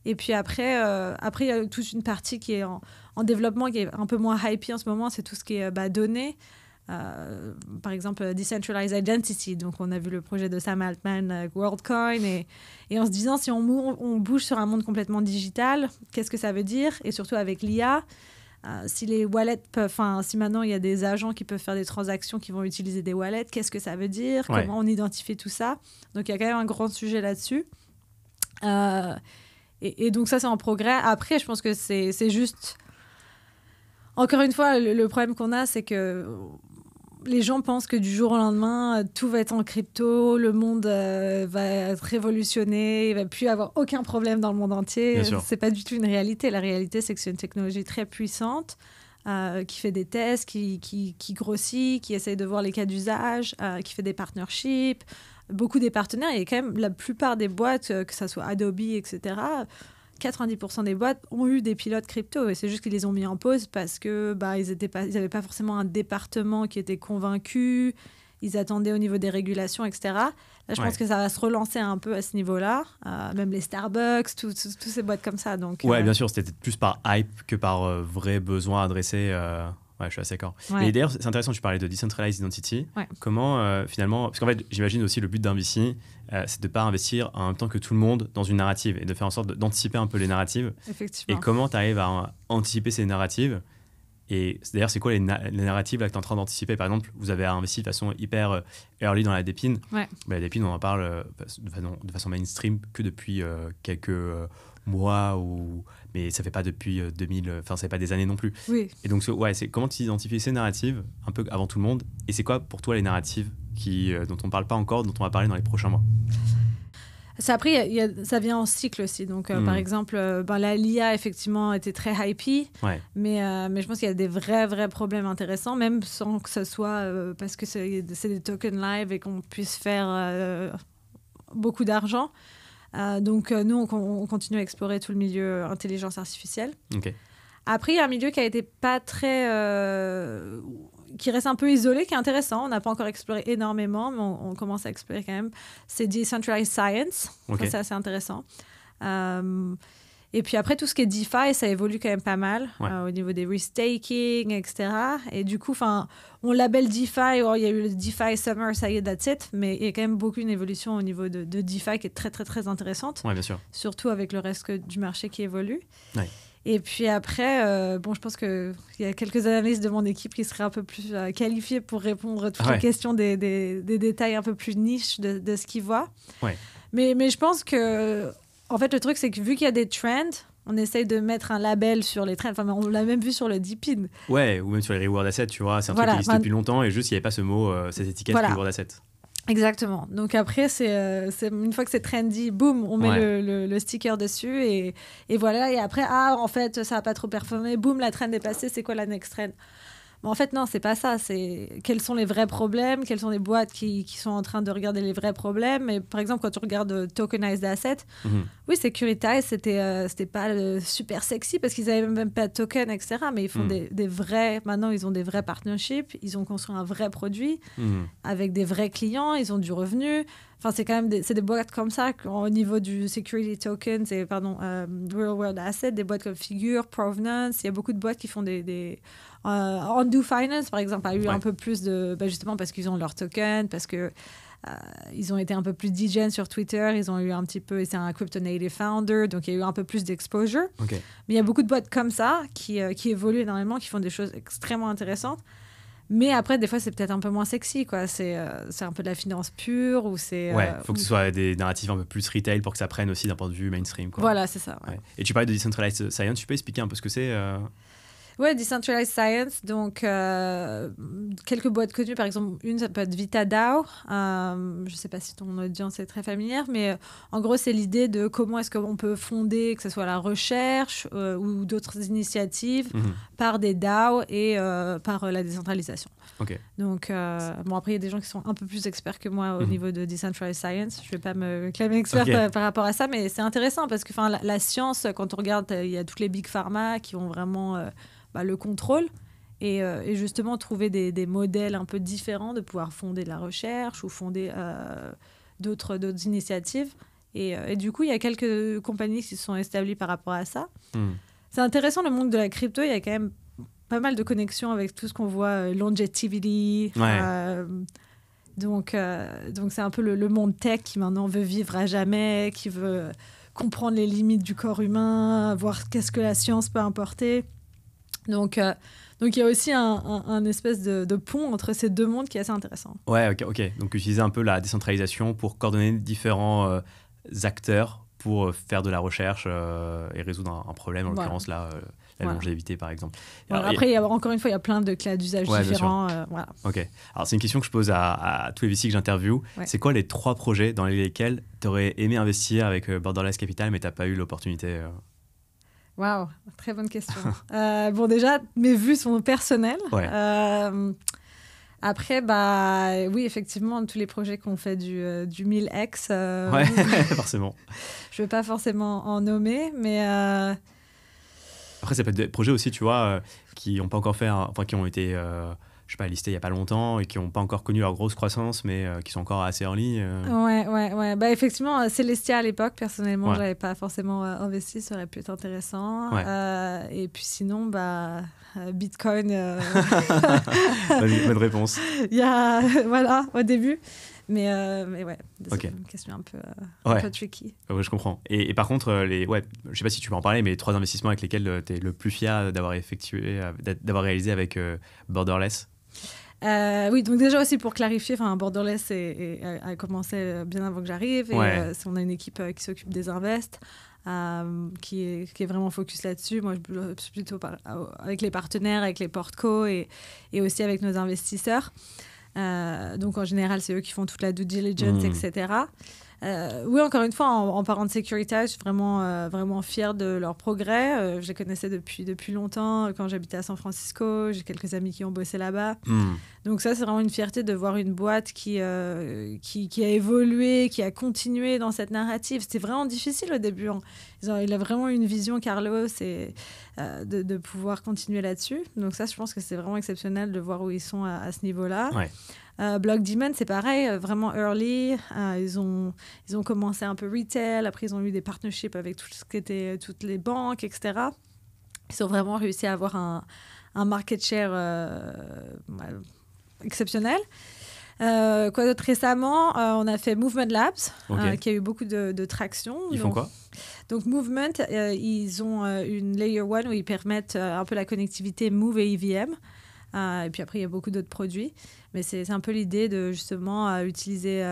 Et puis après, il y a toute une partie qui est en développement, qui est un peu moins hypée en ce moment. C'est tout ce qui est données. Par exemple, Decentralized Identity. Donc, on a vu le projet de Sam Altman avec WorldCoin. Et en se disant, si on bouge sur un monde complètement digital, qu'est-ce que ça veut dire? Et surtout avec l'IA, si les wallets si maintenant il y a des agents qui peuvent faire des transactions qui vont utiliser des wallets, qu'est-ce que ça veut dire? Comment on identifie tout ça? Donc, il y a quand même un grand sujet là-dessus. Et donc, ça, c'est en progrès. Après, je pense que c'est juste... Encore une fois, le problème qu'on a, c'est que les gens pensent que du jour au lendemain, tout va être en crypto, le monde va être révolutionné, il ne va plus avoir aucun problème dans le monde entier. Ce n'est pas du tout une réalité. La réalité, c'est que c'est une technologie très puissante qui fait des tests, qui grossit, qui essaye de voir les cas d'usage, qui fait des partnerships. Beaucoup des partenaires, et quand même la plupart des boîtes, que ce soit Adobe, etc., 90% des boîtes ont eu des pilotes crypto et c'est juste qu'ils les ont mis en pause parce que ils n'avaient pas forcément un département qui était convaincu, ils attendaient au niveau des régulations, etc. Là, je pense que ça va se relancer un peu à ce niveau-là, même les Starbucks, toutes ces boîtes comme ça. Donc, bien sûr, c'était plus par hype que par vrai besoin adressé. Ouais, je suis assez d'accord. Ouais. Et d'ailleurs, c'est intéressant, tu parlais de Decentralized Identity. Ouais. Comment, finalement... Parce qu'en fait, j'imagine aussi le but d'un VC, c'est de ne pas investir en même temps que tout le monde dans une narrative et de faire en sorte d'anticiper un peu les narratives. Effectivement. Et comment tu arrives à anticiper ces narratives? Et d'ailleurs, c'est quoi les narratives là, que tu es en train d'anticiper? Par exemple, vous avez investi de façon hyper early dans la Dépine. Ouais. La Dépine, on en parle de façon mainstream que depuis quelques mois, mais ça ne fait pas depuis 2000, enfin, ça fait pas des années non plus. Oui. Et donc, c'est comment tu identifies ces narratives un peu avant tout le monde? Et c'est quoi pour toi les narratives dont on ne parle pas encore, dont on va parler dans les prochains mois? Après, ça vient en cycle aussi. Donc, par exemple, l'IA, effectivement, était très hypée. Ouais. Mais je pense qu'il y a des vrais problèmes intéressants, même sans que ce soit parce que c'est des tokens live et qu'on puisse faire beaucoup d'argent. Donc, nous, on continue à explorer tout le milieu intelligence artificielle. Okay. Après, il y a un milieu qui a été pas très... qui reste un peu isolé, qui est intéressant. On n'a pas encore exploré énormément, mais on commence à explorer quand même. C'est Decentralized Science. Okay. Ça, c'est assez intéressant. Et puis après, tout ce qui est DeFi, ça évolue quand même pas mal au niveau des restaking, etc. Et du coup, on labelle DeFi. Il y a eu le DeFi Summer, ça y est, that's it. Mais il y a quand même beaucoup une évolution au niveau de DeFi qui est très, très, très intéressante. Ouais, bien sûr. Surtout avec le reste du marché qui évolue. Ouais. Et puis après, je pense qu'il y a quelques analystes de mon équipe qui seraient un peu plus qualifiés pour répondre à toutes les questions des détails un peu plus niches de ce qu'ils voient. Ouais. Mais je pense que, en fait, le truc, c'est que vu qu'il y a des trends, on essaye de mettre un label sur les trends. Enfin, on l'a même vu sur le DePIN. Ouais, ou même sur les reward assets, tu vois. C'est un truc qui existe depuis longtemps et juste, il n'y avait pas ce mot, ces étiquettes reward assets. Exactement. Donc après, c'est une fois que c'est trendy, boum, on met le sticker dessus et voilà. Et après, en fait, ça n'a pas trop performé. Boum, la trend est passée. C'est quoi la next trend? Mais en fait, non, c'est pas ça. C'est quels sont les vrais problèmes, quelles sont les boîtes qui sont en train de regarder les vrais problèmes. Et par exemple, quand tu regardes Tokenized Asset, oui, Securitize, c'était pas super sexy parce qu'ils n'avaient même pas de token, etc. Mais ils font des vrais... Maintenant, ils ont des vrais partnerships. Ils ont construit un vrai produit avec des vrais clients. Ils ont du revenu. Enfin, c'est quand même des boîtes comme ça au niveau du security token, real world asset, des boîtes comme Figure, Provenance. Il y a beaucoup de boîtes qui font des Undo Finance, par exemple, a eu un peu plus de... justement parce qu'ils ont leur token, parce que ils ont été un peu plus degen sur Twitter, ils ont eu un petit peu... C'est un crypto native founder, donc il y a eu un peu plus d'exposure. Okay. Mais il y a beaucoup de boîtes comme ça qui évoluent énormément, qui font des choses extrêmement intéressantes. Mais après, des fois, c'est peut-être un peu moins sexy, quoi. C'est un peu de la finance pure ou c'est... faut que ce soit des narratifs un peu plus retail pour que ça prenne aussi d'un point de vue mainstream, quoi. Voilà, c'est ça. Ouais. Et tu parlais de Decentralized Science, tu peux expliquer un peu ce que c'est Ouais, Decentralized Science. Donc, quelques boîtes connues, par exemple, une, ça peut être VitaDAO. Je ne sais pas si ton audience est très familière, mais en gros, c'est l'idée de comment est-ce qu'on peut fonder, que ce soit la recherche ou d'autres initiatives, par des DAO et par la décentralisation. Okay. Donc, après, il y a des gens qui sont un peu plus experts que moi au niveau de Decentralized Science. Je ne vais pas me clamer expert par rapport à ça, mais c'est intéressant parce que la science, quand on regarde, il y a toutes les big pharma qui ont vraiment... le contrôle et justement trouver des modèles un peu différents de pouvoir fonder de la recherche ou fonder d'autres initiatives et du coup il y a quelques compagnies qui se sont établies par rapport à ça. C'est intéressant le monde de la crypto, il y a quand même pas mal de connexions avec tout ce qu'on voit, longevity. Donc c'est un peu le monde tech qui maintenant veut vivre à jamais, qui veut comprendre les limites du corps humain, voir qu'est-ce que la science peut apporter. Donc il y a aussi un espèce de pont entre ces deux mondes qui est assez intéressant. Ouais, ok. Donc utiliser un peu la décentralisation pour coordonner différents acteurs pour faire de la recherche et résoudre un problème, en l'occurrence là, la longévité par exemple. Alors, après, encore une fois, il y a plein de cas d'usage différents. Voilà. Ok. Alors c'est une question que je pose à tous les VC que j'interviewe. Ouais. C'est quoi les 3 projets dans lesquels tu aurais aimé investir avec Borderless Capital mais tu n'as pas eu l'opportunité Waouh, très bonne question. Bon, déjà, mes vues sont personnelles. Ouais. Après, oui, effectivement, tous les projets qu'on fait du 1000X. Ouais, forcément. Je ne vais pas forcément en nommer, mais... Après, ça peut être des projets aussi, tu vois, qui n'ont pas encore fait, enfin, qui ont été, je sais pas, listés il n'y a pas longtemps et qui n'ont pas encore connu leur grosse croissance, mais qui sont encore assez early. Ouais. Bah, effectivement, Celestia, à l'époque, personnellement, je n'avais pas forcément investi, ça aurait pu être intéressant. Ouais. Et puis sinon, Bitcoin... Bonne réponse. Voilà, au début. Mais ouais, c'est une question un peu tricky. Ouais, je comprends. Et par contre, je ne sais pas si tu peux en parler, mais les 3 investissements avec lesquels tu es le plus fier d'avoir réalisé avec Borderless. Oui, donc déjà aussi pour clarifier, Borderless a commencé bien avant que j'arrive. Et on a une équipe qui s'occupe des invests. Qui est vraiment focus là-dessus. Moi, je suis plutôt avec les partenaires, avec les portcos et aussi avec nos investisseurs. Donc, en général, c'est eux qui font toute la due diligence, etc. Oui, encore une fois, en parlant de Securitas, je suis vraiment fière de leur progrès. Je les connaissais depuis longtemps. Quand j'habitais à San Francisco, j'ai quelques amis qui ont bossé là-bas. Donc ça, c'est vraiment une fierté de voir une boîte qui a évolué, qui a continué dans cette narrative. C'était vraiment difficile au début. Il a vraiment une vision, Carlos, et de pouvoir continuer là-dessus. Donc ça, je pense que c'est vraiment exceptionnel de voir où ils sont à ce niveau-là. Ouais. Block Demon, c'est pareil, vraiment early. Ils ont commencé un peu retail. Après, ils ont eu des partnerships avec tout ce qui était toutes les banques, etc. Ils ont vraiment réussi à avoir un market share exceptionnel. Quoi d'autre récemment, on a fait Movement Labs, qui a eu beaucoup de traction. Ils font quoi ? Donc Movement, ils ont une Layer 1 où ils permettent un peu la connectivité Move et EVM. Et puis après, il y a beaucoup d'autres produits. Mais c'est un peu l'idée de justement utiliser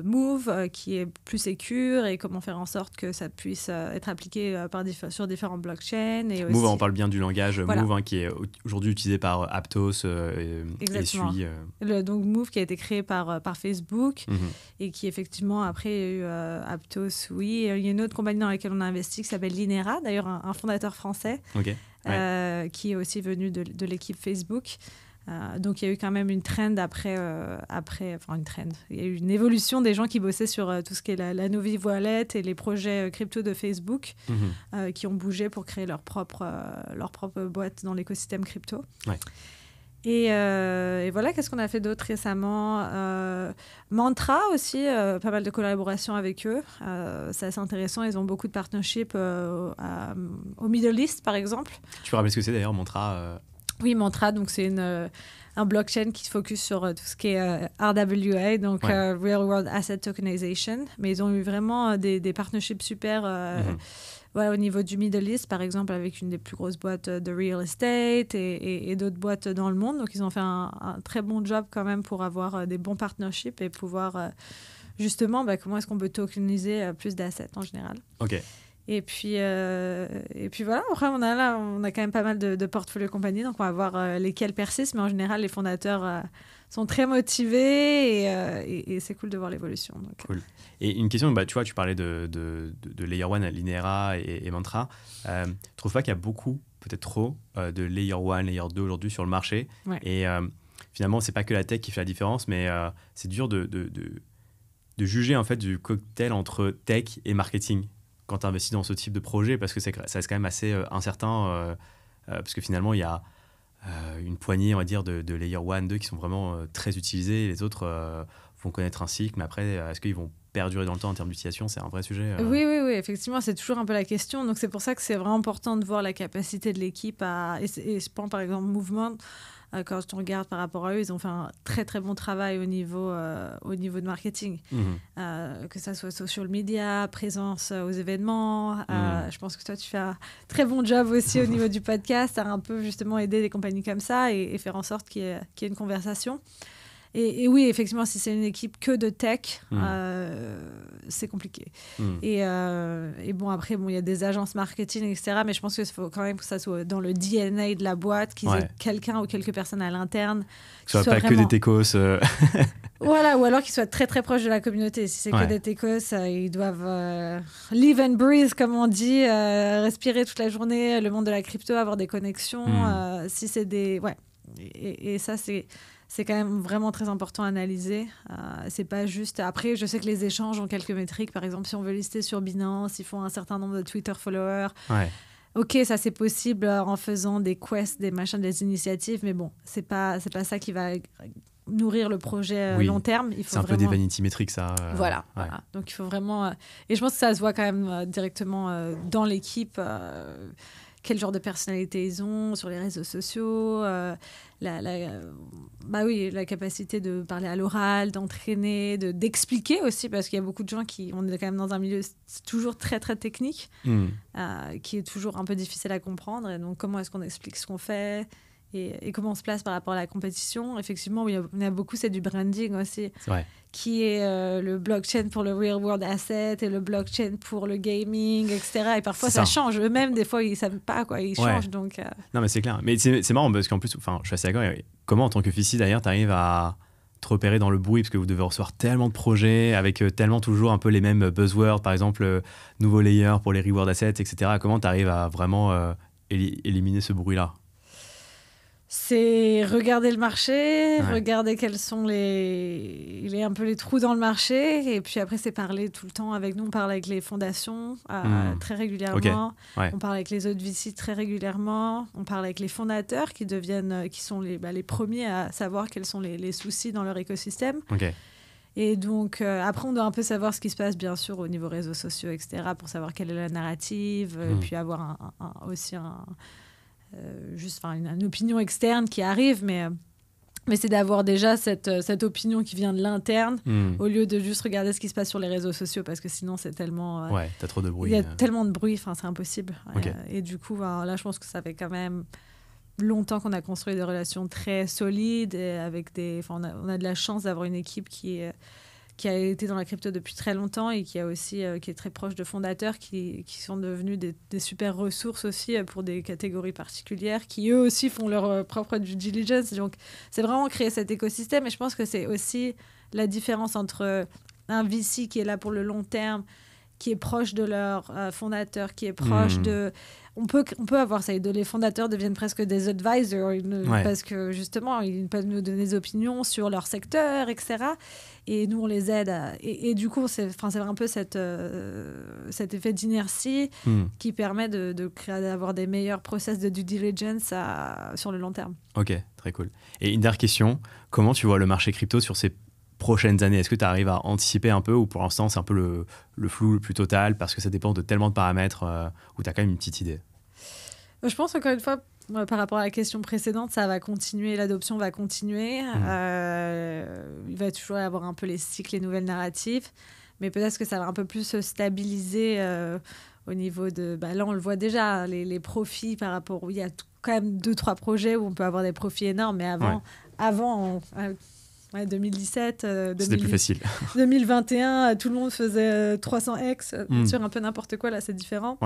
Move, qui est plus sécure, et comment faire en sorte que ça puisse être appliqué sur différentes blockchains. Et Move, aussi... on parle bien du langage Move, qui est aujourd'hui utilisé par Aptos et Sui. Donc Move qui a été créé par Facebook et qui effectivement après il y a eu Aptos, Sui. Il y a une autre compagnie dans laquelle on a investi qui s'appelle Linera, d'ailleurs un fondateur français. Qui est aussi venu de l'équipe Facebook. Donc, il y a eu quand même une trend une trend. Il y a eu une évolution des gens qui bossaient sur tout ce qui est la Novi Wallet et les projets crypto de Facebook qui ont bougé pour créer leur propre boîte dans l'écosystème crypto. Ouais. Et voilà, qu'est-ce qu'on a fait d'autre récemment ? Mantra aussi, pas mal de collaborations avec eux. C'est assez intéressant. Ils ont beaucoup de partnerships au Middle East, par exemple. Tu peux rappeler ce que c'est d'ailleurs, Mantra Oui, Mantra, donc c'est un blockchain qui se focus sur tout ce qui est RWA, donc Real World Asset Tokenization. Mais ils ont eu vraiment des partnerships super au niveau du Middle East, par exemple, avec une des plus grosses boîtes de real estate et d'autres boîtes dans le monde. Donc, ils ont fait un très bon job quand même pour avoir des bons partnerships et pouvoir justement, comment est-ce qu'on peut tokeniser plus d'assets en général. Ok. Et puis voilà, après on a quand même pas mal de portfolios compagnies, donc on va voir lesquels persistent, mais en général les fondateurs sont très motivés et c'est cool de voir l'évolution. Donc. Cool. Et une question, tu vois, tu parlais de Layer 1, Linera et Mantra. Tu ne trouves pas qu'il y a beaucoup, peut-être trop, de Layer 1, Layer 2 aujourd'hui sur le marché ? Et finalement, ce n'est pas que la tech qui fait la différence, mais c'est dur de juger en fait du cocktail entre tech et marketing quand tu investis dans ce type de projet, parce que ça reste quand même assez incertain, parce que finalement, il y a une poignée, on va dire, de Layer 1, 2 qui sont vraiment très utilisés, et les autres vont connaître un cycle, mais après, est-ce qu'ils vont perdurer dans le temps en termes d'utilisation, c'est un vrai sujet. Oui, effectivement, c'est toujours un peu la question. Donc, c'est pour ça que c'est vraiment important de voir la capacité de l'équipe et je pense, par exemple, Movement, quand on regarde par rapport à eux, ils ont fait un très, très bon travail au niveau de marketing. Que ça soit social media, présence aux événements. Je pense que toi, tu fais un très bon job aussi au niveau du podcast, à un peu justement aider des compagnies comme ça et faire en sorte qu'il y ait une conversation. Et oui, effectivement, si c'est une équipe que de tech, c'est compliqué. Et bon, après, il y a des agences marketing, etc. Mais je pense qu'il faut quand même que ça soit dans le DNA de la boîte, qu'ils aient quelqu'un ou quelques personnes à l'interne. Que ce soit pas vraiment... que des techos. Voilà, ou alors qu'ils soient très, très proches de la communauté. Si c'est que des techos, ils doivent live and breathe, comme on dit, respirer toute la journée, le monde de la crypto, avoir des connexions. Si c'est des... Ouais. Et ça, c'est quand même vraiment très important à analyser. C'est pas juste... Après, je sais que les échanges ont quelques métriques. Par exemple, si on veut lister sur Binance, ils font un certain nombre de Twitter followers. Ok, ça c'est possible en faisant des quests, des machins, des initiatives. Mais bon, c'est pas ça qui va nourrir le projet long terme. C'est un peu des vanity metrics, ça. Voilà. Donc, il faut vraiment... Et je pense que ça se voit quand même directement dans l'équipe... quel genre de personnalité ils ont sur les réseaux sociaux, la capacité de parler à l'oral, d'entraîner, d'expliquer aussi, parce qu'il y a beaucoup de gens on est quand même dans un milieu toujours très, très technique, qui est toujours un peu difficile à comprendre. Et donc, comment est-ce qu'on explique ce qu'on fait et comment on se place par rapport à la compétition. Effectivement, il y a beaucoup, c'est du branding aussi, qui est le blockchain pour le real world asset et le blockchain pour le gaming, etc. Et parfois, ça change. Eux-mêmes, des fois, ils ne savent pas, quoi. Ils changent. Donc, Non, mais c'est clair. Mais c'est marrant parce qu'en plus, je suis assez d'accord. Comment, en tant que VC, d'ailleurs, tu arrives à te repérer dans le bruit, parce que vous devez recevoir tellement de projets avec tellement toujours un peu les mêmes buzzwords, par exemple, nouveau layer pour les reward assets, etc. Comment tu arrives à vraiment éliminer ce bruit-là? C'est regarder le marché, regarder quels sont un peu les trous dans le marché, et puis après c'est parler tout le temps avec nous. On parle avec les fondations très régulièrement, on parle avec les autres VC très régulièrement, on parle avec les fondateurs qui sont les premiers à savoir quels sont les soucis dans leur écosystème. Et donc après on doit un peu savoir ce qui se passe bien sûr au niveau réseaux sociaux, etc., pour savoir quelle est la narrative, et puis avoir aussi une opinion externe qui arrive, mais c'est d'avoir déjà cette opinion qui vient de l'interne, au lieu de juste regarder ce qui se passe sur les réseaux sociaux, parce que sinon c'est tellement... t'as trop de bruit. Il y a tellement de bruit, c'est impossible. Et du coup, là, je pense que ça fait quand même longtemps qu'on a construit des relations très solides, et avec on a de la chance d'avoir une équipe qui a été dans la crypto depuis très longtemps et qui est très proche de fondateurs qui sont devenus des super ressources aussi pour des catégories particulières, qui eux aussi font leur propre due diligence. Donc, c'est vraiment créer cet écosystème. Et je pense que c'est aussi la différence entre un VC qui est là pour le long terme, qui est proche de leur fondateur, qui est proche de... On peut avoir ça. Les fondateurs deviennent presque des advisors, parce que justement, ils peuvent nous donner des opinions sur leur secteur, etc. Et nous, on les aide. Et du coup, c'est un peu cet effet d'inertie qui permet d'avoir des meilleurs process de due diligence sur le long terme. Ok, très cool. Et une dernière question, comment tu vois le marché crypto sur ces prochaines années? Est-ce que tu arrives à anticiper un peu, ou pour l'instant c'est un peu le flou le plus total, parce que ça dépend de tellement de paramètres, où tu as quand même une petite idée? Je pense encore une fois, par rapport à la question précédente, ça va continuer, l'adoption va continuer. Il va toujours y avoir un peu les cycles, les nouvelles narratives, mais peut-être que ça va un peu plus se stabiliser au niveau de... là, on le voit déjà, les profits par rapport... Il y a quand même 2-3 projets où on peut avoir des profits énormes, mais avant 2017, c'était plus facile. 2021, tout le monde faisait 300x sur un peu n'importe quoi. Là, c'est différent.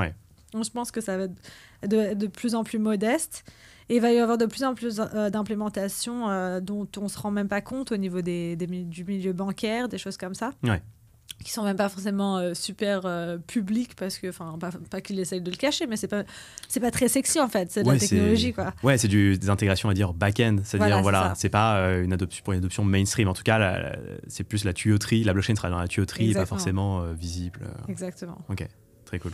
Donc, je pense que ça va être de plus en plus modeste. Et il va y avoir de plus en plus d'implémentations dont on ne se rend même pas compte au niveau du milieu bancaire, des choses comme ça. Qui sont même pas forcément super publiques, parce que, pas qu'ils essayent de le cacher, mais c'est pas très sexy en fait, c'est de la technologie, quoi. C'est des intégrations à dire back-end, c'est-à-dire c'est pas une adoption mainstream, en tout cas c'est plus la tuyauterie, la blockchain sera dans la tuyauterie. Exactement. Pas forcément visible. Exactement. Ok, très cool.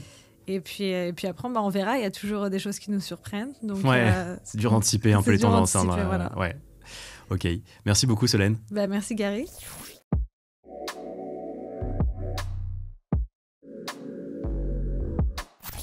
Et puis après, on verra, il y a toujours des choses qui nous surprennent. Donc, c'est dur d'anticiper un peu les tendances. Voilà. Ok, merci beaucoup Solène. Merci Gary.